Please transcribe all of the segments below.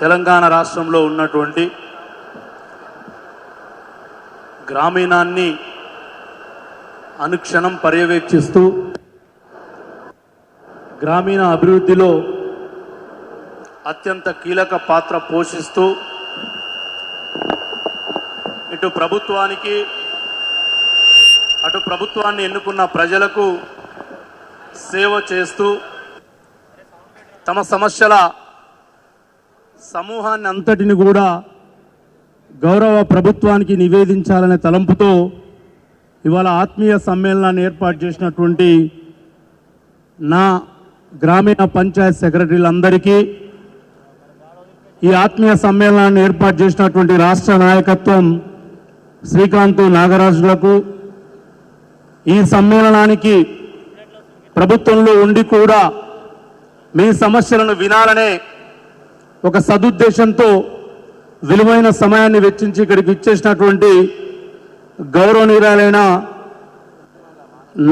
తెలంగాణ రాష్ట్రంలో ఉన్నటువంటి గ్రామీణాన్ని అనుక్షణం పర్యవేక్షిస్తూ గ్రామీణ అభివృద్ధిలో అత్యంత కీలక పాత్ర పోషిస్తూ ఇటు ప్రభుత్వానికి అటు ప్రభుత్వాన్ని ఎన్నుకున్న ప్రజలకు సేవ చేస్తూ తమ సమస్యల సమూహాన్ని అంతటిని కూడా గౌరవ ప్రభుత్వానికి నివేదించాలనే తలంపుతో ఇవాళ ఆత్మీయ సమ్మేళనాన్ని ఏర్పాటు చేసినటువంటి నా గ్రామీణ పంచాయత్ సెక్రటరీలందరికీ, ఈ ఆత్మీయ సమ్మేళనాన్ని ఏర్పాటు చేసినటువంటి రాష్ట్ర నాయకత్వం శ్రీకాంత్ నాగరాజులకు, ఈ సమ్మేళనానికి ప్రభుత్వంలో ఉండి కూడా మీ సమస్యలను వినాలనే ఒక సదుద్దేశంతో విలువైన సమయాన్ని వెచ్చించి ఇక్కడికి ఇచ్చేసినటువంటి గౌరవనీయురాలైన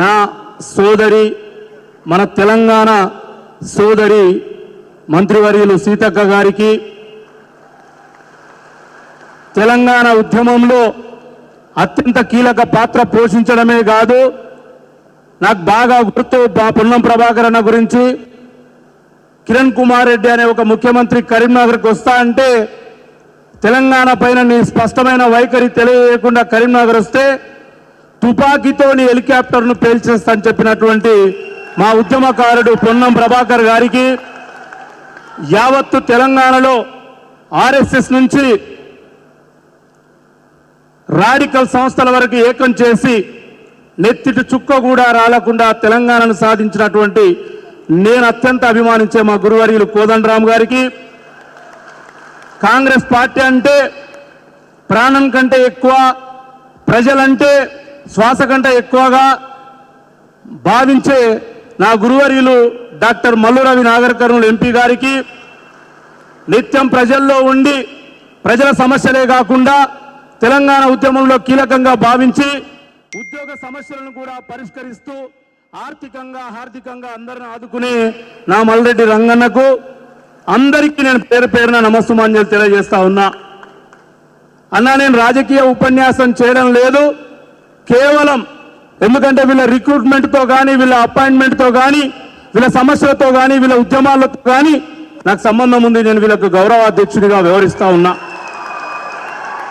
నా సోదరి, మన తెలంగాణ సోదరి మంత్రివర్యులు సీతక్క గారికి, తెలంగాణ ఉద్యమంలో అత్యంత కీలక పాత్ర పోషించడమే కాదు, నాకు బాగా గుర్తు పొన్నం ప్రభాకర్ అన్న గురించి, కిరణ్ కుమార్ రెడ్డి అనే ఒక ముఖ్యమంత్రి కరీంనగర్కి వస్తా అంటే తెలంగాణ పైన నీ స్పష్టమైన వైఖరి తెలియకుండా కరీంనగర్ వస్తే తుపాకీతో నీ హెలికాప్టర్ను పేల్చేస్తా అని చెప్పినటువంటి మా ఉద్యమకారుడు పొన్నం ప్రభాకర్ గారికి, యావత్తు తెలంగాణలో ఆర్ఎస్ఎస్ నుంచి రాడికల్ సంస్థల వరకు ఏకం చేసి నెత్తిటి చుక్క కూడా రాలకుండా తెలంగాణను సాధించినటువంటి నేను అత్యంత అభిమానించే మా గురువర్యులు కోదండరామ్ గారికి, కాంగ్రెస్ పార్టీ అంటే ప్రాణం కంటే ఎక్కువ, ప్రజలంటే శ్వాస కంటే ఎక్కువగా భావించే నా గురువర్యులు డాక్టర్ మల్లు రవి నాగర్ కర్నూలు ఎంపీ గారికి, నిత్యం ప్రజల్లో ఉండి ప్రజల సమస్యలే కాకుండా తెలంగాణ ఉద్యమంలో కీలకంగా భావించి ఉద్యోగ సమస్యలను కూడా పరిష్కరిస్తూ ఆర్థికంగా అందరిని ఆదుకునే నా మల్రెడ్డి రంగన్నకు, అందరికీ నేను పేరు పేరున నమస్సుమాంజలి తెలియజేస్తా ఉన్నా. అన్నా, నేను రాజకీయ ఉపన్యాసం చేయడం లేదు, కేవలం ఎందుకంటే వీళ్ళ రిక్రూట్మెంట్తో కానీ, వీళ్ళ అపాయింట్మెంట్తో కానీ, వీళ్ళ సమస్యలతో కానీ, వీళ్ళ ఉద్యమాలతో కానీ నాకు సంబంధం ఉంది. నేను వీళ్ళకు గౌరవాధ్యక్షుడిగా వ్యవహరిస్తా ఉన్నా.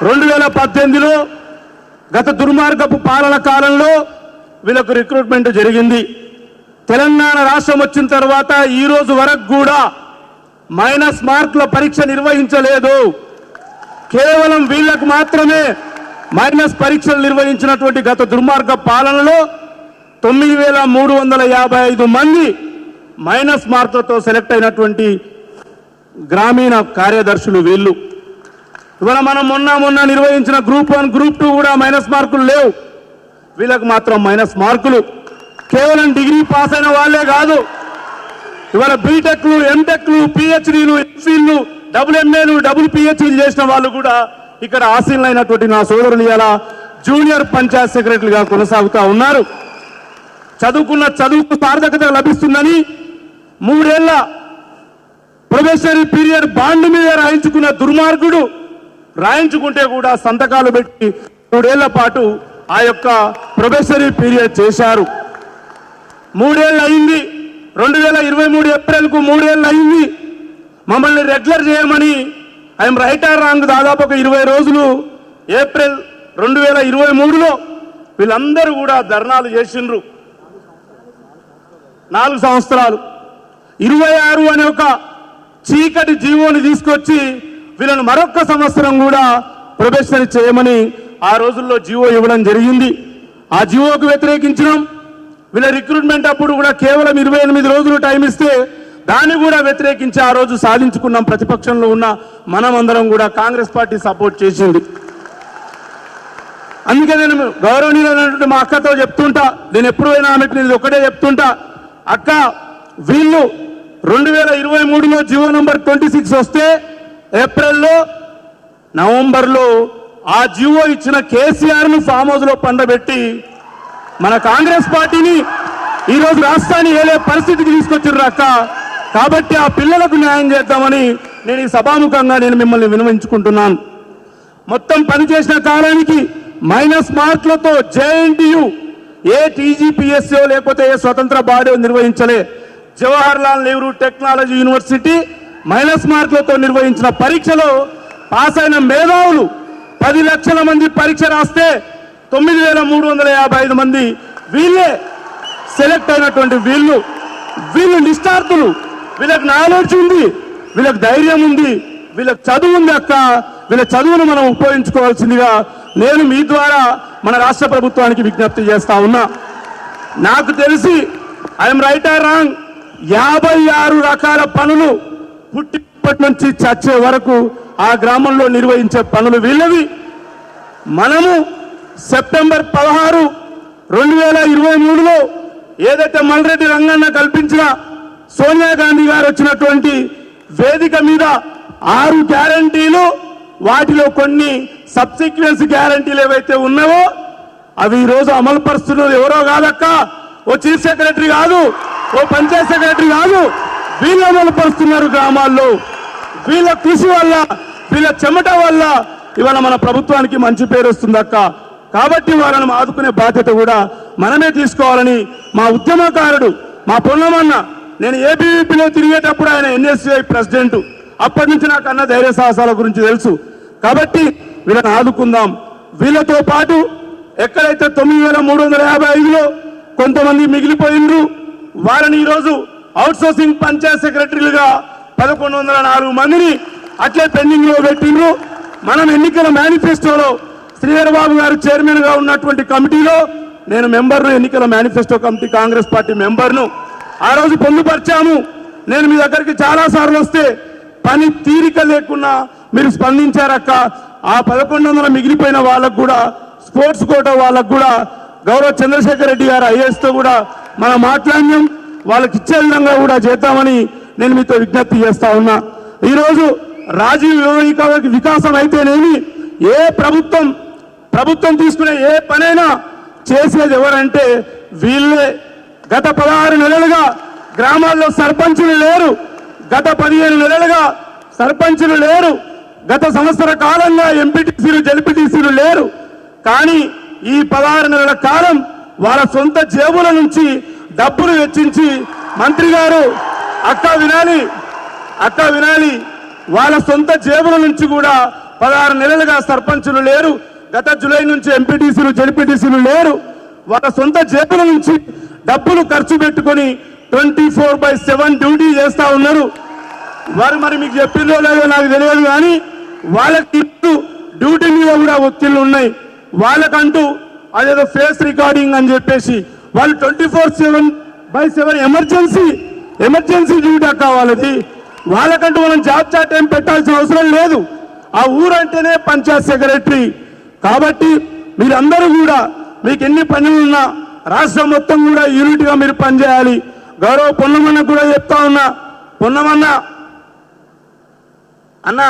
2018లో గత దుర్మార్గపు పాలన కాలంలో వీళ్ళకు రిక్రూట్మెంట్ జరిగింది. తెలంగాణ రాష్ట్రం వచ్చిన తర్వాత ఈ రోజు వరకు కూడా మైనస్ మార్కుల పరీక్ష నిర్వహించలేదు. కేవలం వీళ్లకు మాత్రమే మైనస్ పరీక్షలు నిర్వహించినటువంటి గత దుర్మార్గ పాలనలో 9355 మంది మైనస్ మార్కులతో సెలెక్ట్ అయినటువంటి గ్రామీణ కార్యదర్శులు వీళ్ళు. ఇవాళ మనం మొన్న నిర్వహించిన గ్రూప్ 1, గ్రూప్ 2 కూడా మైనస్ మార్కులు లేవు, వీళ్ళకు మాత్రం మైనస్ మార్కులు. కేవలం డిగ్రీ పాస్ అయిన వాళ్ళే కాదు, ఇవాళ బీటెక్లు, ఎంటెక్లు, పిహెచ్డీలు, ఎంఫిల్లు, డబుల్ ఎంఏలు, డబుల్ పిహెచ్డీలు చేసిన వాళ్ళు కూడా ఇక్కడ ఆసీనులైనటువంటి నా సోదరులు ఇలా జూనియర్ పంచాయత్ సెక్రటరీగా కొనసాగుతూ ఉన్నారు. చదువుకు సార్థకత లభిస్తుందని 3 ఏళ్ల ప్రొబేషనరీ పీరియడ్ బాండ్ మీద రాయించుకున్న దుర్మార్గుడు రాయించుకుంటే కూడా సంతకాలు పెట్టి 3 ఏళ్ల పాటు ఆ యొక్క ప్రొబేషనరీ పీరియడ్ చేశారు. 3 ఏళ్ళు అయింది. 2023 ఏప్రిల్కు 3 ఏళ్ళు అయింది. మమ్మల్ని రెగ్యులర్ చేయమని ఐఎమ్ రైట్ ఆర్ రాంగ్ దాదాపు ఒక 20 రోజులు ఏప్రిల్ 2023లో వీళ్ళందరూ కూడా ధర్నాలు చేసిండ్రు. 4 సంవత్సరాలు 26 అనే ఒక చీకటి జీవోని తీసుకొచ్చి వీళ్ళను మరొక సంవత్సరం కూడా ప్రొబేషనరీ చేయమని ఆ రోజుల్లో జీవో ఇవ్వడం జరిగింది. ఆ జీవోకు వ్యతిరేకించినాం. వీళ్ళ రిక్రూట్మెంట్ అప్పుడు కూడా కేవలం 28 రోజులు టైం ఇస్తే దాన్ని కూడా వ్యతిరేకించి ఆ రోజు సాధించుకున్నాం. ప్రతిపక్షంలో ఉన్న మనమందరం కూడా కాంగ్రెస్ పార్టీ సపోర్ట్ చేసింది. అందుకే నేను గౌరవనీయులైనటువంటి మా అక్కతో చెప్తుంటా, నేను ఎప్పుడైనా ఆమెకు నేను ఒకటే చెప్తుంటా, అక్క వీళ్ళు 2023లో జీవో నంబర్ 26 వస్తే ఏప్రిల్లో, నవంబర్లో ఆ జీవో ఇచ్చిన కేసీఆర్ను ఫామ్ హౌస్లో పండబెట్టి మన కాంగ్రెస్ పార్టీని ఈరోజు రాష్ట్రాన్ని ఏలే పరిస్థితికి తీసుకొచ్చారు అక్క. కాబట్టి ఆ పిల్లలకు న్యాయం చేద్దామని నేను ఈ సభాముఖంగా నేను మిమ్మల్ని విన్నవించుకుంటున్నాను. మొత్తం పనిచేసిన కాలానికి మైనస్ మార్కులతో జేఎన్టీయు ఏ టీజీపీఎస్ఓ లేకపోతే ఏ స్వతంత్ర బాడీ నిర్వహించలే. Jawahar Lal Nehru technology university minus మార్కులతో నిర్వహించిన పరీక్షలో పాస్ అయిన మేధావులు 10 లక్షల మంది పరీక్ష రాస్తే 9,355 మంది వీళ్ళే సెలెక్ట్ అయినటువంటి వీళ్ళు నిష్ఠార్థులు. వీళ్ళకి నాలెడ్జ్ ఉంది, వీళ్ళకి ధైర్యం ఉంది, వీళ్ళకి చదువు ఉంది అక్క. వీళ్ళ చదువును మనం ఉపయోగించుకోవాల్సిందిగా నేను మీ ద్వారా మన రాష్ట్ర ప్రభుత్వానికి విజ్ఞప్తి చేస్తా ఉన్నా. నాకు తెలిసి ఐఎమ్ రైట్ ఆర్ రాంగ్ 56 రకాల పనులు పుట్టినప్పటి నుంచి చచ్చే వరకు ఆ గ్రామంలో నిర్వహించే పనులు వీళ్ళవి. మనము సెప్టెంబర్ 16, 2023లో ఏదైతే మల్రెడ్డి రంగన్న కల్పించిన సోనియా గాంధీ గారు వచ్చినటువంటి వేదిక మీద 6 గ్యారంటీలు, వాటిలో కొన్ని సబ్సిక్వెన్స్ గ్యారంటీలు ఏవైతే ఉన్నావో అవి ఈరోజు అమలు పరుస్తున్నది ఎవరో కాదక్క, ఓ చీఫ్ సెక్రటరీ కాదు, ఓ పంచాయత్ సెక్రటరీ కాదు, వీళ్ళు అమలు పరుస్తున్నారు గ్రామాల్లో. వీళ్ళ కృషి వల్ల, వీళ్ళ చెమట వల్ల ఇవాళ మన ప్రభుత్వానికి మంచి పేరు వస్తుందక్క. కాబట్టి వాళ్ళని ఆదుకునే బాధ్యత కూడా మనమే తీసుకోవాలని మా ఉద్యమకారుడు మా పొన్నమన్న, నేను ఏబీవీపీలో తిరిగేటప్పుడు ఆయన ఎన్ఎస్యుఐ ప్రెసిడెంట్, అప్పటి నుంచి నాకు అన్న ధైర్య సాహసాల గురించి తెలుసు. కాబట్టి వీళ్ళని ఆదుకుందాం. వీళ్ళతో పాటు ఎక్కడైతే 9,355లో కొంతమంది మిగిలిపోయిండ్రు వారిని ఈరోజు అవుట్ సోర్సింగ్ పంచాయత్ సెక్రటరీలుగా 1,104 మందిని అట్లే పెండింగ్ లో పెట్టిండ్రు. మనం ఎన్నికల మేనిఫెస్టోలో శ్రీధర్ బాబు గారు చైర్మన్ గా ఉన్నటువంటి కమిటీలో నేను మెంబర్ను, ఎన్నికల మేనిఫెస్టో కమిటీ కాంగ్రెస్ పార్టీ మెంబర్ను ఆ రోజు పొందుపరిచాము. నేను మీ దగ్గరికి చాలా సార్లు వస్తే పని తీరిక లేకున్నా మీరు స్పందించారక్క. ఆ 1,100 మిగిలిపోయిన వాళ్ళకు కూడా స్పోర్ట్స్ కోటా వాళ్ళకు కూడా గౌరవ చంద్రశేఖర్ రెడ్డి గారు ఐఏఎస్తో కూడా మనం మాట్లాడినాం. వాళ్ళకి ఇచ్చే విధంగా కూడా చేద్దామని నేను మీతో విజ్ఞప్తి చేస్తా ఉన్నా. ఈరోజు రాజీవ్ వికాసం అయితేనేమి ఏ ప్రభుత్వం తీసుకునే ఏ పనైనా చేసేది ఎవరంటే వీళ్ళే. గత 16 నెలలుగా గ్రామాల్లో సర్పంచులు లేరు, గత 15 నెలలుగా సర్పంచులు లేరు, గత సంవత్సర కాలంగా ఎంపీటీసీలు జెడ్పీటీసీలు లేరు. కానీ ఈ 16 నెలల కాలం వాళ్ళ సొంత జేబుల నుంచి డబ్బులు వెచ్చించి మంత్రి గారు అక్క వినాలి వాళ్ళ సొంత జేబుల నుంచి కూడా 16 నెలలుగా సర్పంచులు లేరు, గత జూలై నుంచి ఎంపీటీసీలు జెడ్పీటీసీలు లేరు. వాళ్ళ సొంత జేబుల నుంచి డబ్బులు ఖర్చు పెట్టుకొని 24/7 డ్యూటీ చేస్తా ఉన్నారు. వారు మరి మీకు చెప్పిందో లేదో నాకు తెలియదు, కానీ వాళ్ళకి డ్యూటీ మీద కూడా ఒత్తిళ్లు ఉన్నాయి. వాళ్ళకంటూ అదేదో ఫేస్ రికార్డింగ్ అని చెప్పేసి వాళ్ళు 24/7 ఎమర్జెన్సీ డ్యూటీ అక్క వాళ్ళది. వాళ్ళకంటూ మనం జాబ్ చార్ట్ ఏం పెట్టాల్సిన అవసరం లేదు. ఆ ఊరంటేనే పంచాయత్ సెక్రటరీ. కాబట్టి మీరందరూ కూడా మీకు ఎన్ని పనులున్నా రాష్ట్రం మొత్తం కూడా యూనిట్గా మీరు పనిచేయాలి. గౌరవ పొన్నమన్న కూడా చెప్తా ఉన్నా, పొన్నమన్న అన్న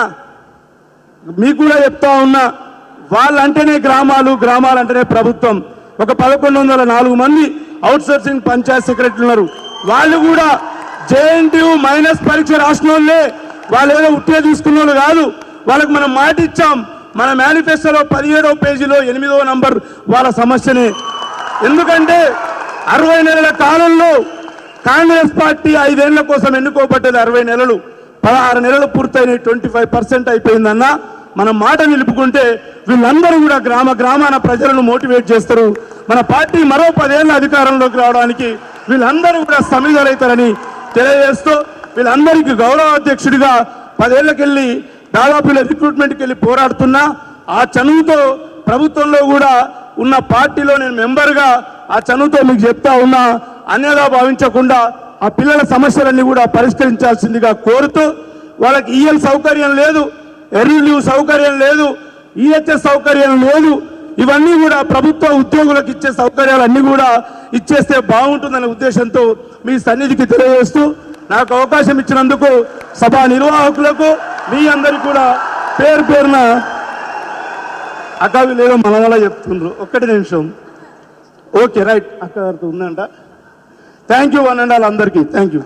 మీకు కూడా చెప్తా ఉన్నా, వాళ్ళంటేనే గ్రామాలంటేనే ప్రభుత్వం. ఒక 1,104 మంది అవుట్ సోర్సింగ్ పంచాయత్ సెక్రటరీలు ఉన్నారు. వాళ్ళు కూడా జేఎన్టీయు మైనస్ పరీక్ష రాసిన వాళ్ళే. వాళ్ళు ఏదో ఉట్టిగా తీసుకున్న వాళ్ళు కాదు. వాళ్ళకు మనం మాట ఇచ్చాం. మన మేనిఫెస్టోలో 17వ పేజీలో 8వ నంబర్ వాళ్ళ సమస్యనే. ఎందుకంటే 60 నెలల కాలంలో కాంగ్రెస్ పార్టీ 5 ఏళ్ల కోసం ఎన్నుకోబడ్డది. 60 నెలలు, 16 నెలలు పూర్తయినాయి, 25% అయిపోయిందన్న. మనం మాట నిలుపుకుంటే వీళ్ళందరూ కూడా గ్రామాన ప్రజలను మోటివేట్ చేస్తారు. మన పార్టీ మరో 10 ఏళ్ల అధికారంలోకి రావడానికి వీళ్ళందరూ కూడా సమిధలవుతారని తెలియజేస్తూ, వీళ్ళందరికీ గౌరవ అధ్యక్షుడిగా 10 ఏళ్ళకెళ్ళి దాదాపు రిక్రూట్మెంట్కి వెళ్ళి పోరాడుతున్నా. ఆ చనువుతో ప్రభుత్వంలో కూడా ఉన్న పార్టీలో నేను మెంబర్గా ఆ చనువుతో మీకు చెప్తా ఉన్నా, అన్యదా భావించకుండా ఆ పిల్లల సమస్యలన్నీ కూడా పరిష్కరించాల్సిందిగా కోరుతూ, వాళ్ళకి ఈఎల్ సౌకర్యం లేదు, ఎర్రూ సౌకర్యం లేదు, ఈహెచ్ఎస్ సౌకర్యం లేదు. ఇవన్నీ కూడా ప్రభుత్వ ఉద్యోగులకు ఇచ్చే సౌకర్యాలన్నీ కూడా ఇచ్చేస్తే బాగుంటుందనే ఉద్దేశంతో మీ సన్నిధికి తెలియజేస్తూ, నాకు అవకాశం ఇచ్చినందుకు సభా నిర్వాహకులకు మీ అందరికీ కూడా పేరున అక్క లేదో మన వల్ల చెప్తుండ్రు. ఒక్కటి నిమిషం. ఓకే రైట్, అక్క గారితో ఉందంట. Thank you one and all అందరికీ. Thank you.